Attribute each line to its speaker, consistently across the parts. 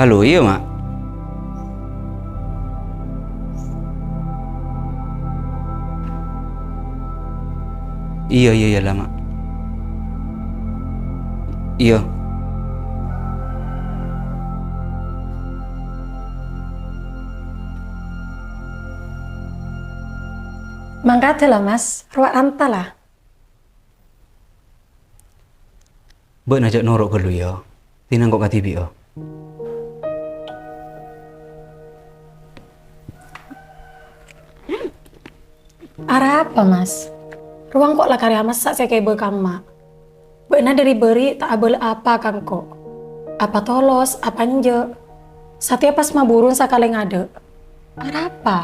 Speaker 1: Halo, iya mak. Iya lah mak. Iya.
Speaker 2: Mangkate lah mas, ruak anta lah.
Speaker 1: Bek najak norok ke lu ya. Tinang kok katibi ya.
Speaker 2: Arah apa mas? Ruang kok lah karya masak saya kayak bekama. Benar dari beri tak abel apa kan kok. Apa tolos, apa nje. Satya pas maburun sakale ngade. Arah apa?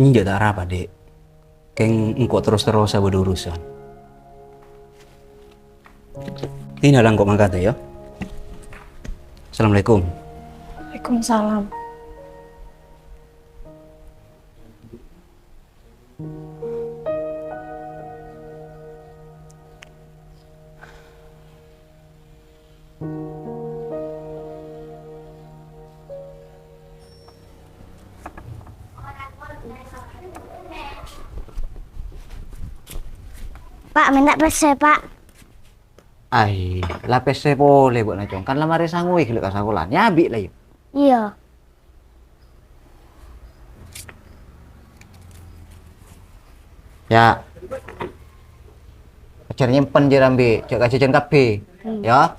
Speaker 1: Ini tak apa dek. Keng engkau terus-terus berurusan. Tina lang kok mangkate ya. Assalamualaikum.
Speaker 2: Waalaikumsalam.
Speaker 3: Pak, minta pese, Pak.
Speaker 4: Ay, la PC boleh buat nacong. Kan lamari sangui kalau kasakulan. Nyabi lah yuk.
Speaker 3: Iya.
Speaker 4: Ya. Pacar nyimpen je rambi. Cek kasih jen kape. Ya.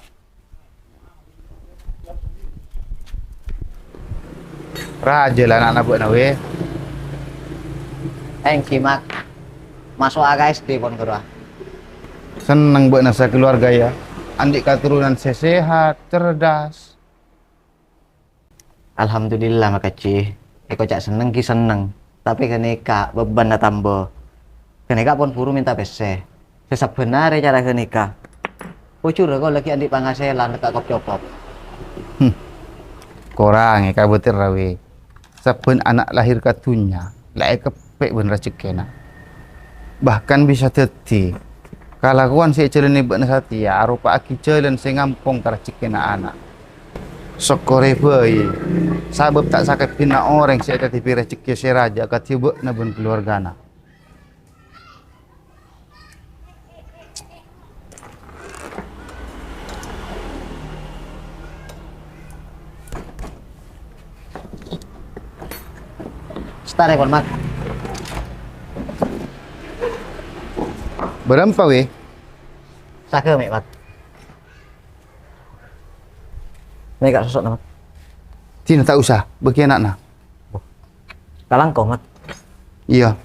Speaker 5: Raja lah anak-anak buat nawe.
Speaker 4: Simak. Masuk aga SD pon kerja.
Speaker 5: Seneng buat nasa keluarga ya. Andik keturunan sehat, cerdas.
Speaker 4: Alhamdulillah makasih. Eko cak seneng ki seneng. Tapi kenika beban na tambah. Kenika pun buru minta PC. Sebenarnya cara kenika. Bocor kau lagi andik pangaselan dekat kop copop.
Speaker 5: Korang ya kabutir rawe. Saben anak lahir katunya, lae kepek bener rezekina. Bahkan bisa teti. Kalakuan si celeni buat nasatia, arupa aki celen si ngampong rezekina anak. Sokore bayi. Sabab tak sakit pina orang si katipi rezeki si raja katibu nabun keluargana.
Speaker 4: Stare pon mak.
Speaker 5: Berapa weh?
Speaker 4: Sake mek mak. Ini gak sosok mak.
Speaker 5: Tina tak usah, bagi anak-anak.
Speaker 4: Kalang kau mak.
Speaker 5: Iya.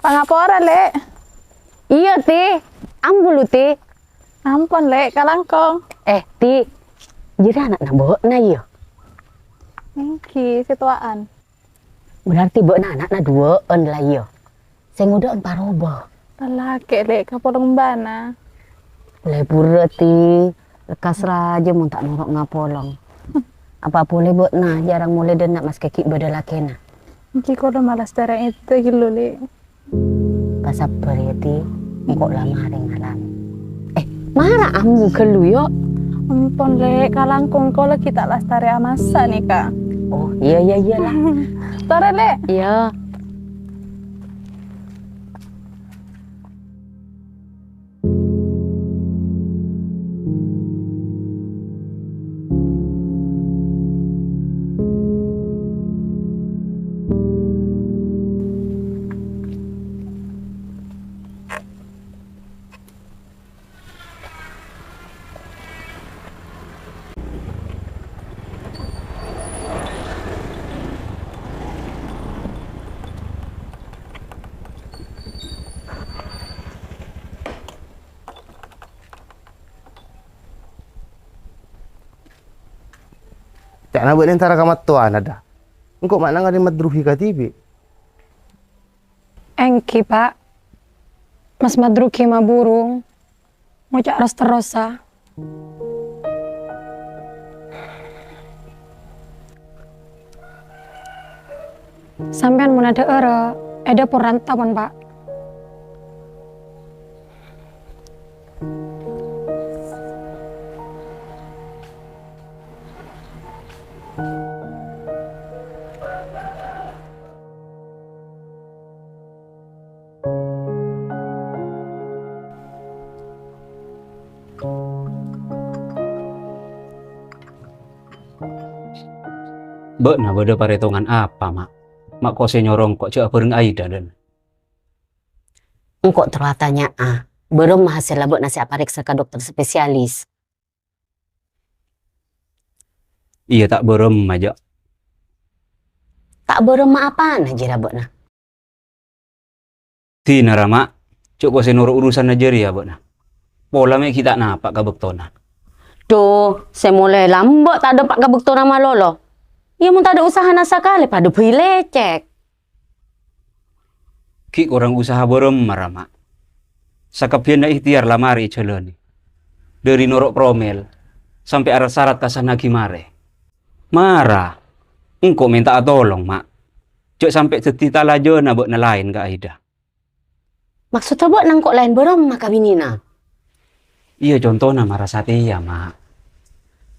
Speaker 6: Pangapora, Lek.
Speaker 7: Iya, Ti. Ambulu, Ti.
Speaker 6: Ampun, Lek, kalangkong.
Speaker 7: Ti. Jadi anak nak na iya.
Speaker 6: Ki situaan.
Speaker 7: Berarti anak na duaan lah iya. Saya ngudaan paroba.
Speaker 6: Lelaki, Lek, kapolong bana.
Speaker 7: Lepura, Ti. Lekas raja mau tak norok ngapolong. Apa boleh na jarang mulai denak mas keki badalakena.
Speaker 6: Ki kalau malas darah itu gitu, Lek.
Speaker 7: Pasabar ya, Ti. Engkau lama ngalam. Marah ambu kelu yo.
Speaker 6: Ampun, Lek, kalangkong kalau kita lastari amasa nih, Kak.
Speaker 7: Oh, iya lah.
Speaker 6: Tore, Lek.
Speaker 7: Iya.
Speaker 5: Cak na buat antara kamat tuan ada. Engkau mana nggak madruhi katibi?
Speaker 2: Engki, Pak. Mas Madruki ma burung. Mau cak rosa. Sampean mau ada ada pun rantauan, Pak.
Speaker 1: Bek na beda paretongan apa, Mak? Mak kok nyorong kok cek bareng Aida dan.
Speaker 7: Engkau terlatanya belum hasil labuk nasi apariksa ke dokter spesialis.
Speaker 1: Iya tak berem aja.
Speaker 7: Tak belum apaan aja labuk na.
Speaker 1: Tina Mak, cek kok nurut urusan aja ya, Bek na. Pola mek kita napak ka bektona.
Speaker 7: Tuh, saya mulai lambat tak ada pak kabuk nama lolo. Ya mau tak ada usaha nasa kali pada beli lecek.
Speaker 1: Ki orang usaha berem marah, Mak. Sakapian na ikhtiar lamari celoni. Dari norok promel sampai arah syarat kasana mare. Marah. Engkau minta tolong, Mak. Cek sampai setita lajo na bek na lain ke Aida.
Speaker 7: Maksudnya buat nangkok lain belum maka binina.
Speaker 1: Iya contohnya marah Satya, Mak.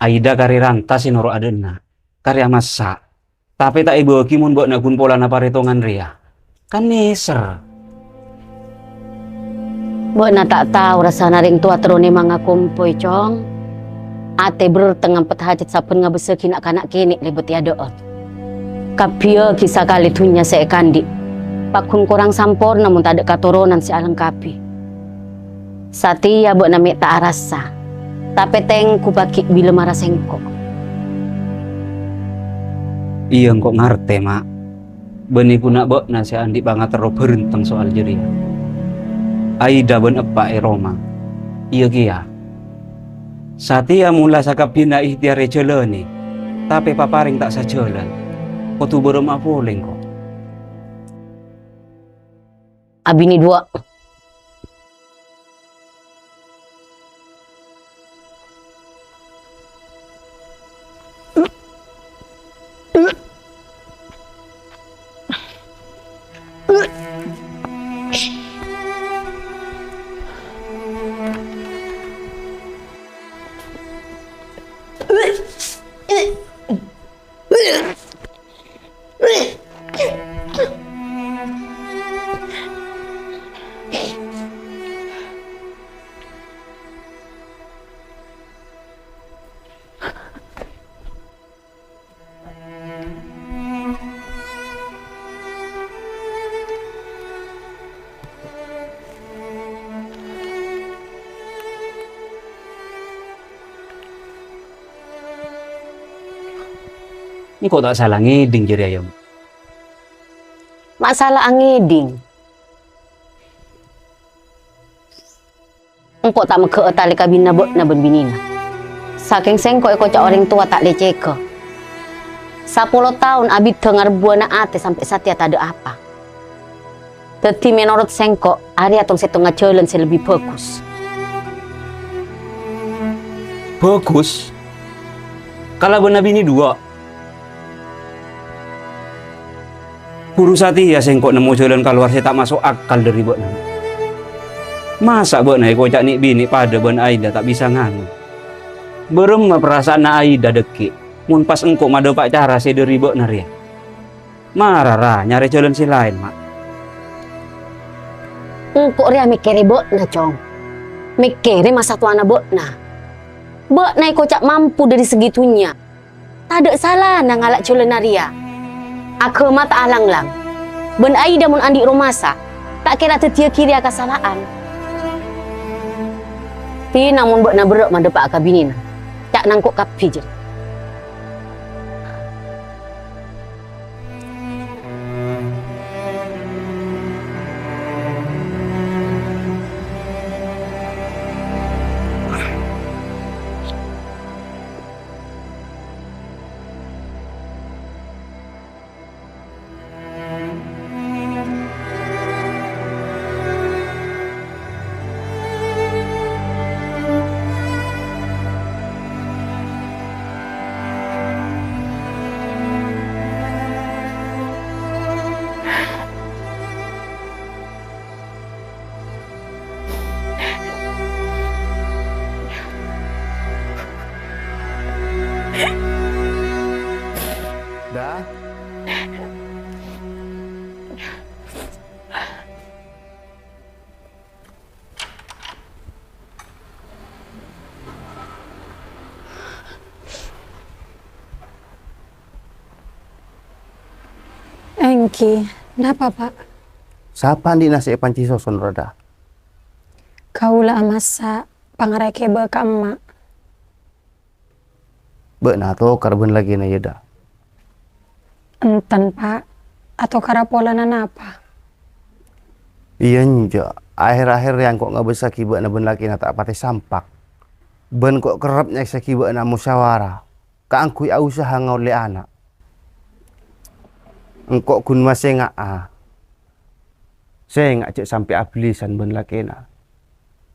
Speaker 1: Aida kari rantas si norok adena. Karya masak. Tapi tak ibu kimun buat nak kun pola na paretongan ria. Kan neser.
Speaker 7: Buat na tak tahu rasa naring tua terone manga kumpoi cong. Ate bertengah hajat sapun ngabeseki nak kanak kini lebet ya doot. Kapia kisah kali tunya saya kandi. Pakun kurang sampor namun tak ada katurunan si alengkapi. Satya buat na mek tak rasa. Tapi tengku baki bila marah sengkok.
Speaker 1: Iya kok ngerti, Mak. Beni ku nak bok na si Andi banget terlalu berentang soal jeria. Aida ben apa Roma. Iya kia. Satya mula sakapin na ikhtiar celeni. Tapi paparing tak sajalan. Kau tu berem apa oleng kok.
Speaker 7: Abini dua.
Speaker 1: Ini kok tak salah ngiding jeria ya, Mak.
Speaker 7: Masalah angeding. Engkau tak meke tali kabina bok na ben binina. Saking sengkok cak orang tua tak leceke. 10 tahun abid dengar buana ate sampai Satya tak ada apa. Tetapi menurut sengkok, hari atong setengah jalan lebih bagus.
Speaker 1: Bagus. Kalau benar bini dua. Guru Satya sengkok nemu jalan keluar saya tak masuk akal dari buat nama. Masa buat naik kocak nik bini pada ben Aida tak bisa nganu. Berem perasaan na Aida deki. Mun pas engkau mado pak cara saya dari buat naria. Marah nyari jalan si lain, Mak.
Speaker 7: Engkau ria mikiri bok na cong. Mikiri masa tuana bok na. Bok na kocak mampu dari segitunya. Tak ada salah na ngalak jalan naria. Aku mata alang-lang. Ben Aida mun andi rumasa, tak kira tetia kiri kesalahan. Tapi namun buat na berok mandepak akabinina. Cak nangkuk kapi je.
Speaker 2: Engki, kenapa Pak?
Speaker 5: Siapa di nasi panci soson rada?
Speaker 2: Kaula amasa pangareke be ka emak.
Speaker 5: Beuna to karbon lagi na yeda.
Speaker 2: Enten Pak, atau karapolanan apa?
Speaker 5: Iya nja, akhir-akhir yang kok nggak bisa kiba na ben laki na tak pati sampak. Ben kok kerapnya sa kiba na musyawarah. Kaangkui usaha ngaule anak. Engkok kun masih ngaa. Saya nggak cek sampai ablisan ben laki na.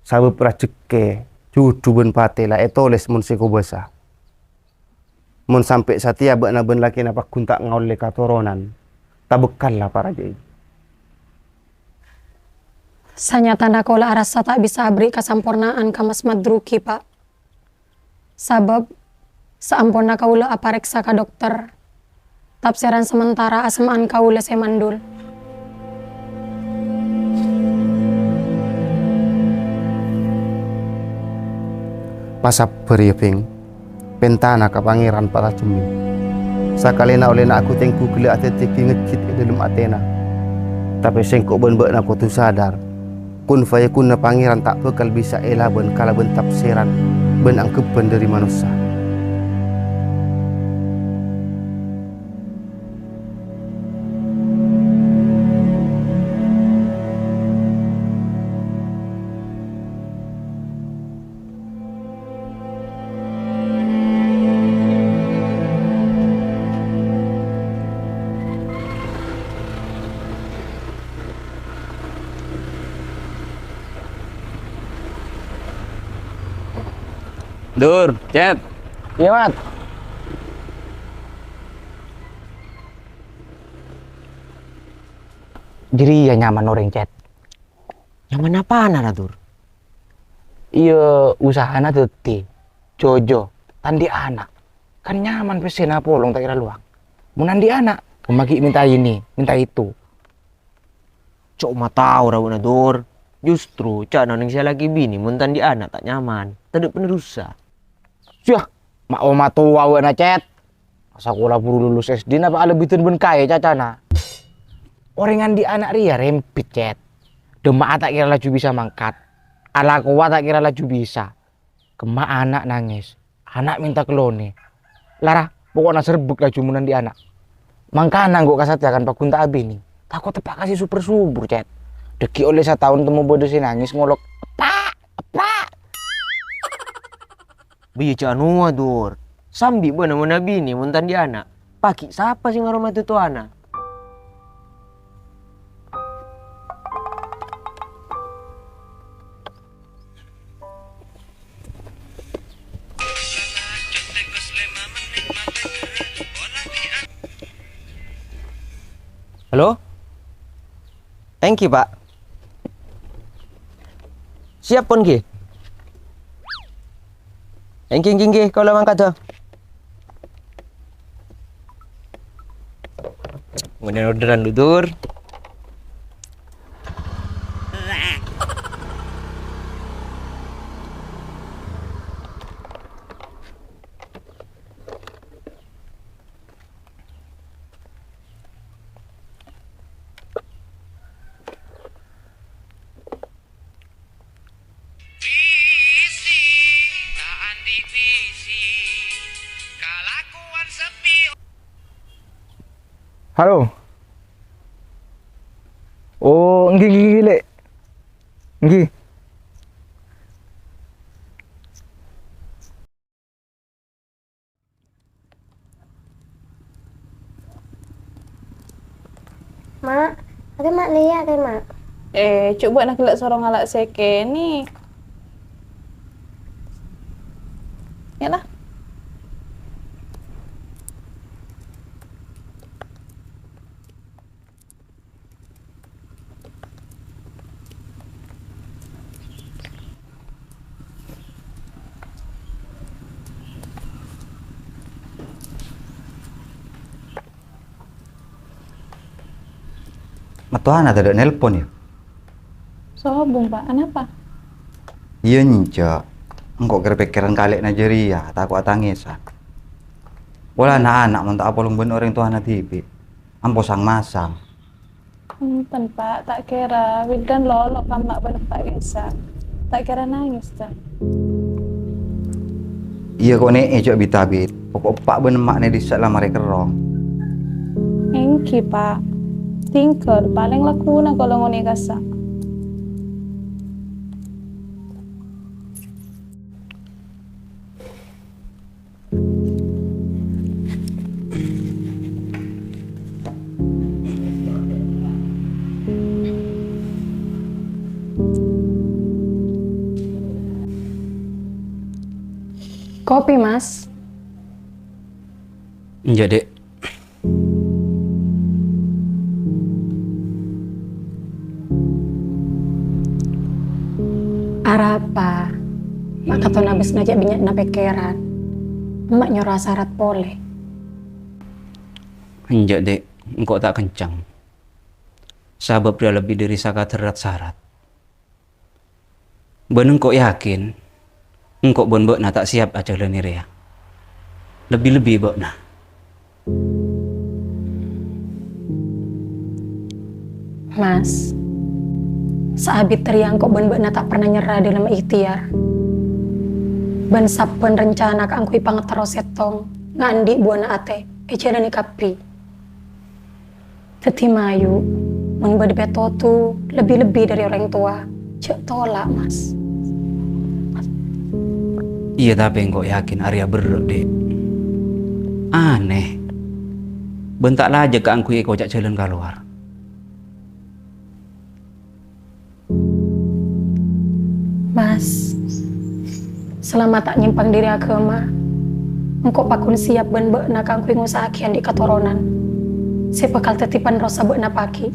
Speaker 5: Sabe prajeke, cucu ben pate lah etoles mun seko basa. Mun sampai satia bakna ben laki na pakun tak ngaule katoronan. Tabekal lah para jai.
Speaker 2: Sanyatana kaula arasa tak bisa beri kasampurnaan ka Mas Madruki Pak. Sabab saampuna kaula apareksa ka dokter. Tapsiran sementara asemaan kaula semandul.
Speaker 5: Pasap briefing pentana ka pangeran para cumi. Sakalena oleh nak aku tengku gila atetik ngecit ke dalam atena. Tapi sengkok ben na aku tu sadar. Kun fayakun na pangeran tak bekal bisa elah ben kala ben tafsiran ben angkepan dari manusia.
Speaker 1: Dur, Cet.
Speaker 4: Iya, Mat.
Speaker 3: Jadi ya nyaman orang chat.
Speaker 4: Nyaman apaan ada Dur?
Speaker 3: Iya usahana teti. Jojo, tandi anak. Kan nyaman pesen apa long tak kira luang. Mau nandi anak, kemaki minta ini, minta itu.
Speaker 4: Cok mah tahu rawuna Dur. Justru cak noneng saya lagi bini mun tandi anak tak nyaman. Taduk penerusa.
Speaker 3: Syah, mak oma tua na chat. Masa kula buru lulus SD napa lebih ben kaya cacana. Orengan di anak ria rempit chat. Demak tak kira laju bisa mangkat. Ala kuat tak kira laju bisa. Kemak anak nangis. Anak minta kelone. Lara, pokoknya serbuk laju munan di anak. Mangkana gua kasat akan pakunta abini. Takut tepak kasih super subur chat. Deki oleh 1 tahun temu bodoh si nangis ngolok. Apa?
Speaker 4: Biya cak anu Dur. Sambi beuna mun bini mun tandi anak. Paki siapa sih ngaroma itu anak? Halo? Engki Pak. Siap pun Ki. Engki kau lah mangkat tuh. Kemudian orderan Dur.
Speaker 3: Halo. Oh, nggi lek. Nggi.
Speaker 8: Mak, ada mak lihat deh mak.
Speaker 6: Coba nak kelak sorong alak seke ni. Yalah.
Speaker 9: Matuhan ada nelpon ya?
Speaker 6: Sobong Pak, kenapa?
Speaker 9: Iya nca, engkau kepikiran kali Nigeria, takut tangisan. Wala anak-anak mau tak apolong ben orang tua anak tibi. ampo sang masang.
Speaker 6: Punten Pak, tak kira Widan lolok kamak bener Pak Gesa. Tak kira nangis ta.
Speaker 9: Iya kok nek ejok bitabit. Pokok pak ben makne di lamare kerong.
Speaker 6: Engki Pak. Tingkel paling lakuna kalau ngone kasa.
Speaker 2: Kopi, Mas.
Speaker 1: Iya, Dek.
Speaker 2: Arapa? Mak katon abis najak binyak na pekeran. Emak nyora syarat pole.
Speaker 1: Iya, Dek. Engkau tak kencang. Sabab dia lebih dari sakaterat syarat. Ben engkau yakin engkau bon na tak siap aja leni rea. Lebih-lebih na.
Speaker 2: Mas, saabit teriang kok ben-ben tak pernah nyerah dalam ikhtiar. Ben saben rencana kangkui pangetero setong ngandi buana ate ejana ni kapi. Teti mayu mun bade betotu lebih-lebih dari orang tua. Cek tolak, Mas.
Speaker 1: Iya, tapi engkau yakin Arya beruk, Dek. Aneh. Bentak aja ke angkui kau cak jalan keluar.
Speaker 2: Mas, selama tak nyimpang diri agama, engkau pakun siap ben nak angkui ngusahakian di katoronan. Si bakal tetipan rosa na paki.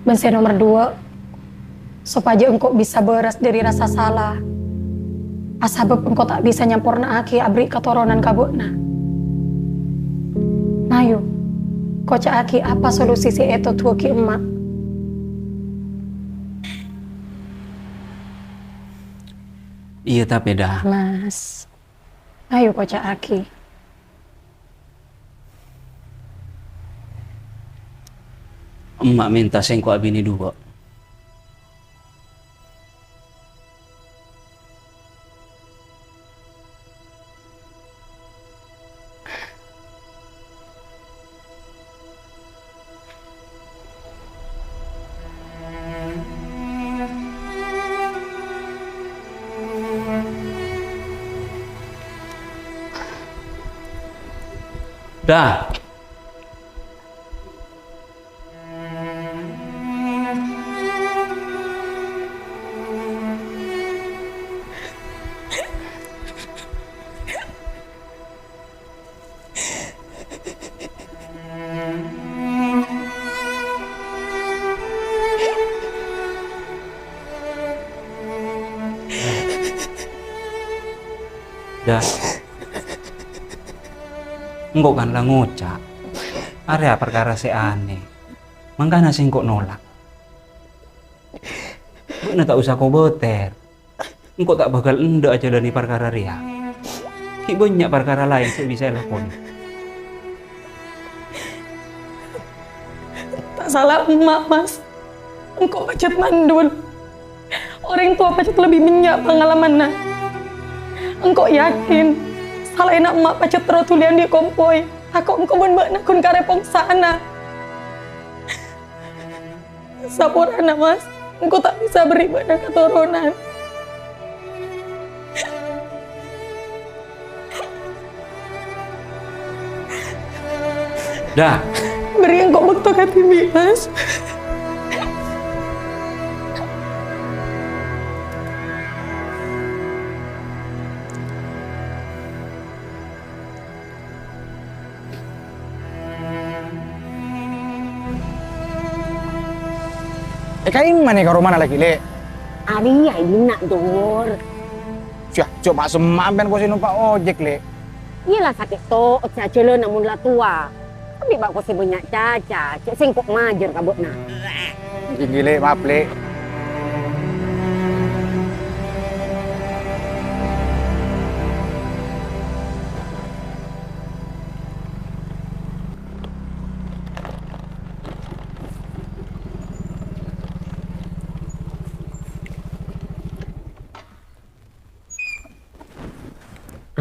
Speaker 2: Ben saya nomor 2, supaya engkau bisa beras dari rasa salah. Asabab engkau tak bisa nyampurna aki abri katoronan kabutna. Nayu, kau cak aki apa solusi si eto tua ki emak?
Speaker 1: Iya, tapi dah.
Speaker 2: Mas, ayo kau cak aki.
Speaker 1: Emak minta sengko abini 2. Dah. Dah. Engkau kan lah ngucap. Area perkara si aneh. Mangkana sing kok nolak. Bukna tak usah kau beter. Engkau tak bakal endak aja dari perkara ria. Ki banyak perkara lain sih bisa lakon.
Speaker 2: Tak salah emak, Mas. Engkau pacet mandul. Orang tua pacet lebih minyak pengalamannya. Engkau yakin salah enak emak pacet terotulian di kompoi. Aku engkau ben-ben nakun karepong sana. Sapurana, Mas. Engkau tak bisa beribadah keturunan.
Speaker 1: Dah.
Speaker 2: Beri engkau bekto hati, Mas.
Speaker 3: Kayak mana ke rumah lagi le?
Speaker 7: Ari ya ini nak dor.
Speaker 3: Syah, coba semak ben kau si numpak ojek le.
Speaker 7: Iyalah sakit to, caca le namun lah tua. Tapi bak kau si banyak caca, cek singkok majer kabut na.
Speaker 3: Tinggi le, maaf le.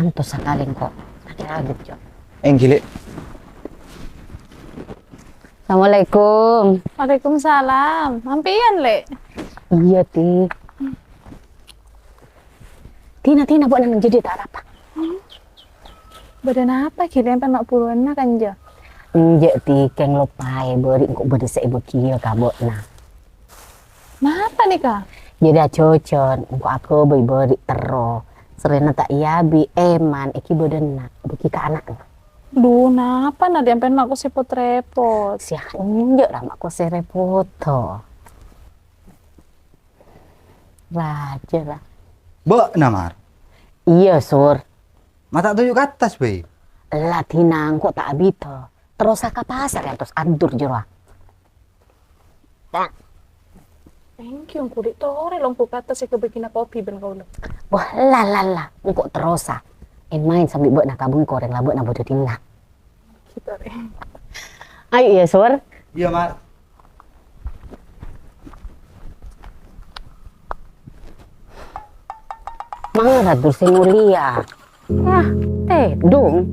Speaker 7: Antus sekali kok. Kaget Cok.
Speaker 3: Gile.
Speaker 7: Assalamualaikum.
Speaker 6: Waalaikumsalam. Mampian, Le.
Speaker 7: Iya, Ti. Tina buat nang jadi tak apa.
Speaker 6: Badan apa kira yang mak purwana kan jo?
Speaker 7: Nje Ti keng lopai beri kok beri seibu kia kabotna.
Speaker 6: Kenapa nih kak?
Speaker 7: Jadi cocon kok aku beri tero. Serena tak iabi eman iki bodena buki ka anak.
Speaker 6: Duh, napa nadi yang pengen aku repot-repot?
Speaker 7: Sia nje ramak ko se repoto. Raja lah.
Speaker 5: Bek namar.
Speaker 7: Iya sur.
Speaker 5: Mata tunjuk ke atas, Bay.
Speaker 7: Lah tinang kok tak abito. Terus ke pasar ya terus adur jero.
Speaker 6: Thank you, kulit tore lompu kata saya kebikin kopi ben kau lo.
Speaker 7: Wah lah. Kok terus main sambil buat nak kabung koreng lah buat nak bodoh tinggal.
Speaker 6: Kita deh.
Speaker 7: Ayo ya sur.
Speaker 5: Iya, Mar.
Speaker 7: Mana tuh si mulia? Dong.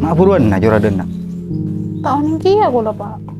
Speaker 5: Mak buruan na jora dena.
Speaker 6: Tahun yang kia aku lah pak.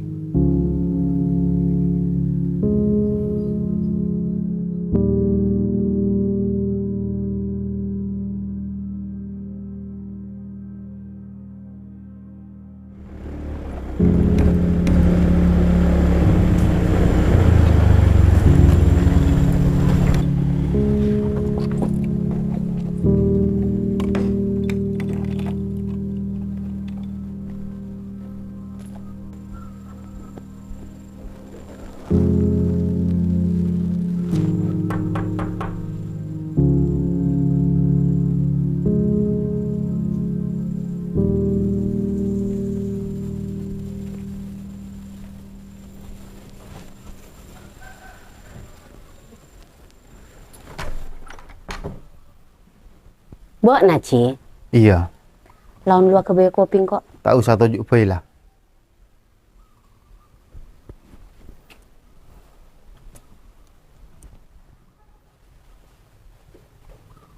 Speaker 7: Buat naci.
Speaker 5: Iya,
Speaker 7: Lawan luar ke kopi kok.
Speaker 5: tak usah tunjuk Bay lah.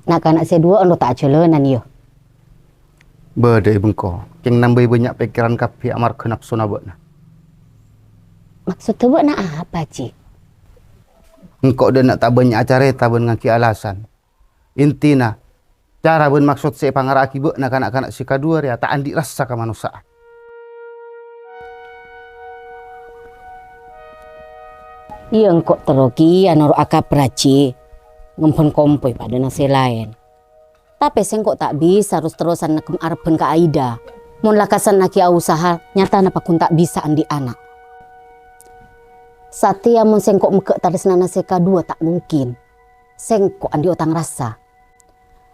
Speaker 7: Nak anak saya dua ando tak jalanan yo.
Speaker 5: Bede bengko. Keng nambah banyak pikiran kapi amar ke nafsu na buat na.
Speaker 7: Maksud tu buat nak apa Ci?
Speaker 5: Engkau dia nak tak banyak acara tak ngaki alasan. Intina cara ben maksud si pangaraki buat nak kanak-kanak si kadua ya tak andi rasa ke manusia.
Speaker 7: Iya engkau terogi anor akap raci. Ngempon kompoi pada nasi lain. Tapi sengkok tak bisa terus-terusan nakem arpen ke Aida. Mun lakasan naki usaha nyata napa kun tak bisa andi anak. Satia mun sengkok mekek tarisna nasi kadua tak mungkin. Sengkok andi otang rasa.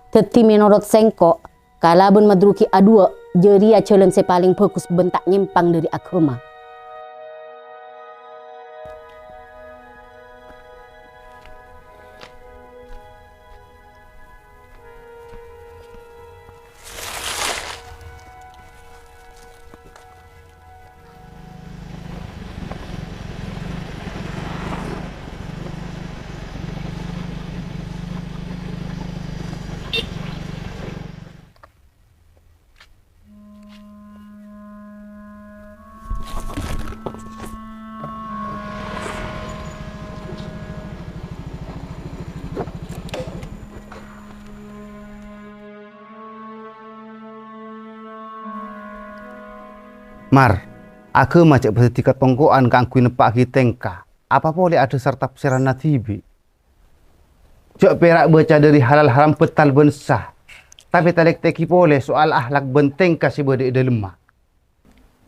Speaker 7: Teti menurut sengkok kalabun madruki adua jeria celen se paling fokus bentak nyimpang dari agama.
Speaker 5: Mar, aku macam bertikat pongkoan kang kui nepak kitengka. Apa boleh ada serta tafsiran natibi? Cok perak baca dari halal haram petal bensah. Tapi talek teki boleh soal ahlak benteng kasih berde ide lemah.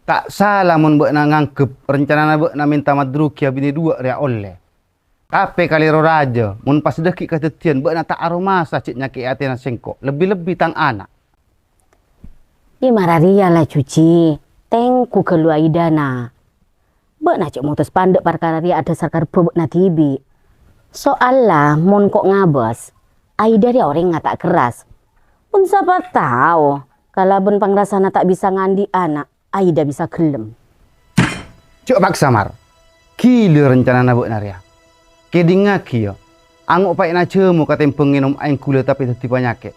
Speaker 5: Tak salah mun buat ngangkep rencana buat minta madruk ya bini dua ria oleh. Tapi kali raja mun pas dekik ketetian buat tak aroma cik nyaki atina sengkok. Lebih-lebih tang anak.
Speaker 7: Iya mararia lah cuci. Tengku keluar idana. Bek nak cik mutus pandek perkara dia ada sarkar bebek na tibi. Soal lah mon kok ngabas. Aida dia orang nggak tak keras. Pun siapa tahu kalau bun pangrasana tak bisa ngandi anak, Aida bisa gelem.
Speaker 5: Cuk paksa mar. Gila rencana nabuk naria. Kedinga kio. Angok pai na cemu katem penginum aing kula tapi dadi penyakit.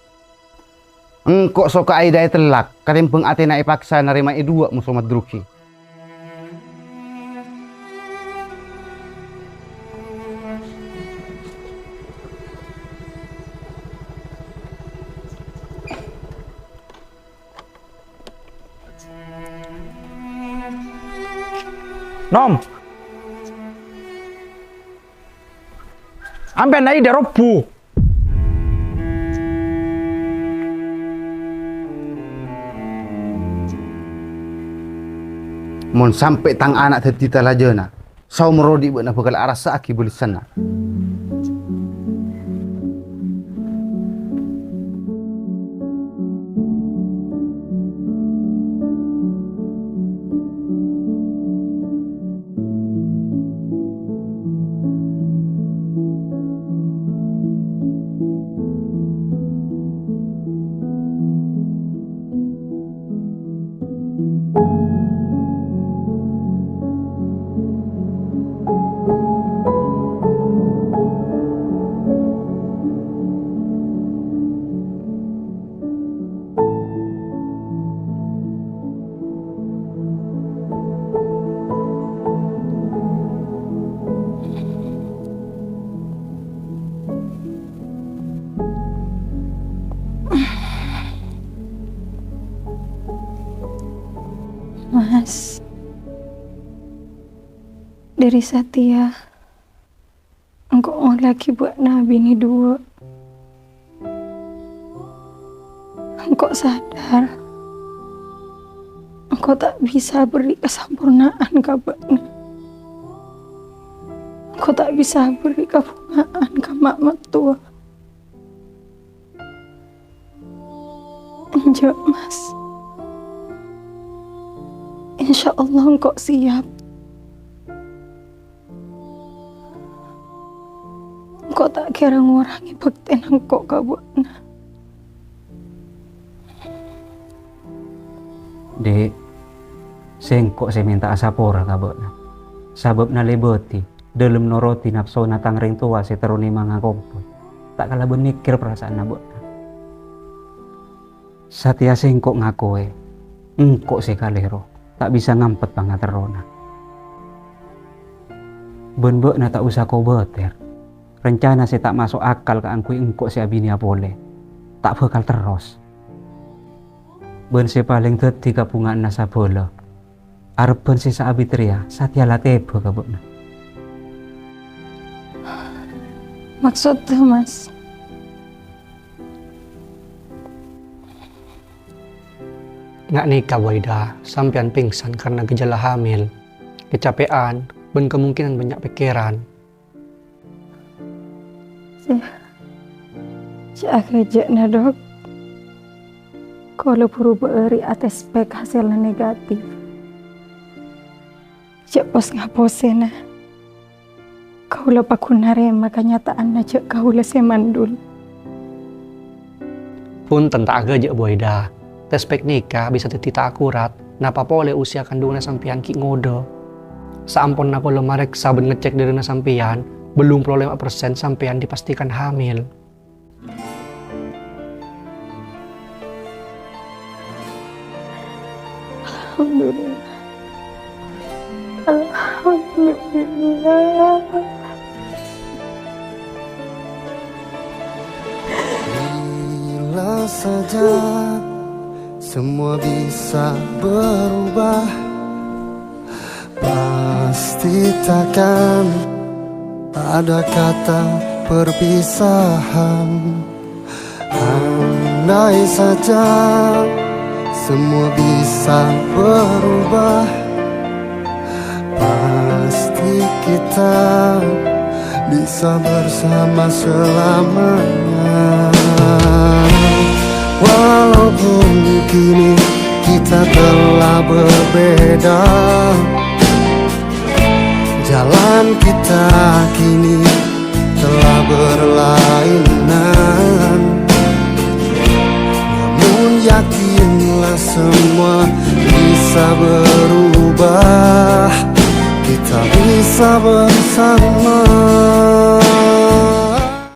Speaker 5: Engkok soka Aida telak katem peng Athena paksa narima dua musuh madruki.
Speaker 3: Nom. Amben Aida robu.
Speaker 5: Mon sampai tang anak dadi talajena. Sau merodi beuna bakal arasa aki bulisana.
Speaker 2: Mas, dari Satya, engkau lagi buat Nabi ini dua. Engkau sadar, engkau tak bisa beri kesempurnaan kabarnya. Engkau tak bisa beri kebungaan ke mak mertua. Enjak mas. Insya Allah engkau siap. Engkau tak kira ngurangi bakti engkau kabutna.
Speaker 1: Dek, sengkok saya minta asapora kabutna. Sabab na leboti, dalam noroti nafsu natang ring tua saya teruni manga kompoi. Tak kalah bermikir perasaan nabutna. Satya sengkok ngakoe, engkau sekalero. Tak bisa ngampet banget terona. Ben-ben na tak usah kau beter. Rencana saya tak masuk akal ke angkui engkau si abini apole. Tak bakal terus. Ben si paling teti kapungan nasa bola. Arep ben si saabitria Satya latebo kabukna.
Speaker 2: Maksudnya mas,
Speaker 10: nggak nikah Waida, sampean pingsan karena gejala hamil, kecapean, dan kemungkinan banyak pikiran.
Speaker 2: Cak na dok. Kalau puru beri atas spek hasilnya negatif. Cak pos ngapose na. Kau lepas kunarema kenyataan na cak kau lese mandul.
Speaker 10: Pun tentang agak Waida. Tes spek nikah bisa tidak akurat, napa boleh usia kandungan sampean ki ngodo. Saampun aku lemarek saben ngecek dari sampean, belum 5% sampean dipastikan hamil.
Speaker 2: Alhamdulillah. Alhamdulillah.
Speaker 11: Bila saja semua bisa berubah, pasti takkan ada kata perpisahan. Andai saja semua bisa berubah, pasti kita bisa bersama selamanya. Walaupun kini kita telah berbeda, jalan kita kini telah telah berlainan, namun yakinlah semua bisa berubah. Kita bisa bersama.